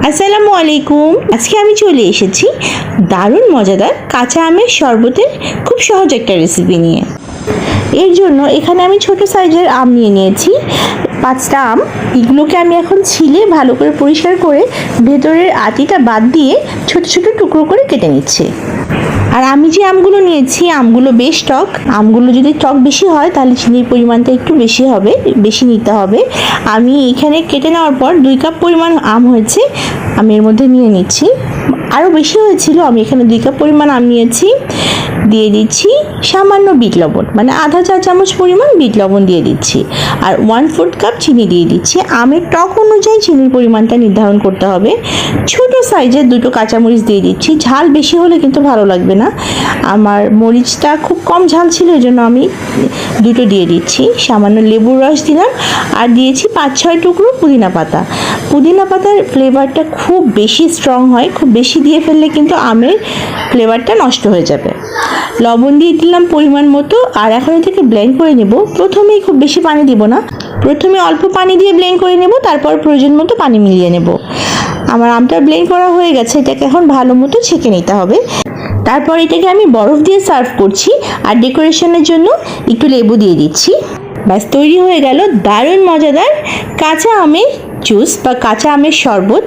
আসসালামু আলাইকুম। আজকে আমি চলে এসেছি দারুণ মজাদার কাঁচা আমের শরবতের খুব সহজ একটা রেসিপি নিয়ে। এর জন্য এখানে আমি ছোট সাইজের আম নিয়ে নিয়েছি, 5টা আম। এগুলোকে আমি এখন ছিলে ভালো করে পরিষ্কার করে ভেতরের আটিটা বাদ দিয়ে ছোট ছোট টুকরো করে কেটে নিচ্ছি। আর আমি যে আমগুলো নিয়েছি আমগুলো বেশ টক। আমগুলো যদি টক বেশি হয় তাহলে চিনির পরিমাণটা একটু বেশি নিতে হবে। আমি এখানে কেটে নেওয়ার পর 2 কাপ পরিমাণ আম হয়েছে, আমি এর মধ্যে নিয়ে নিচ্ছি। আরও বেশি হয়েছিল, আমি এখানে 2 কাপ পরিমাণ আম নিয়েছি। দিয়ে দিচ্ছি সামান্য বিট লবণ, মানে আধা চা চামচ পরিমাণ বিট লবণ দিয়ে দিচ্ছি। আর 1/4 কাপ চিনি দিয়ে দিচ্ছি। আমের টক অনুযায়ী চিনির পরিমাণটা নির্ধারণ করতে হবে। ছোট সাইজের 2টো কাঁচামরিচ দিয়ে দিচ্ছি। ঝাল বেশি হলে কিন্তু ভালো লাগবে না। আমার মরিচটা খুব কম ঝাল ছিল, এই জন্য আমি 2টো দিয়ে দিচ্ছি। সামান্য লেবুর রস দিলাম আর দিয়েছি 5-6 টুকরো পুদিনা পাতা। পুদিনা পাতার ফ্লেভারটা খুব বেশি স্ট্রং হয়, খুব বেশি দিয়ে ফেললে কিন্তু আমের ফ্লেভারটা নষ্ট হয়ে যাবে। লবণ দিয়ে দিলাম পরিমাণ মতো। আর এখন এটাকে ব্লেন্ড করে নেব। প্রথমেই খুব বেশি পানি দিব না, প্রথমে অল্প পানি দিয়ে ব্লেন্ড করে নেব, তারপর প্রয়োজন মতো পানি মিলিয়ে নেব। আমার আমটা ব্লেন্ড করা হয়ে গেছে, এটাকে এখন ভালো মতো ছেঁকে নিতে হবে। তারপর এটাকে আমি বরফ দিয়ে সার্ভ করছি আর ডেকোরেশনের জন্য একটু লেবু দিয়ে দিচ্ছি। ব্যাস তৈরি হয়ে গেল দারুণ মজাদার কাঁচা আমের জুস বা কাঁচা আমের শরবত।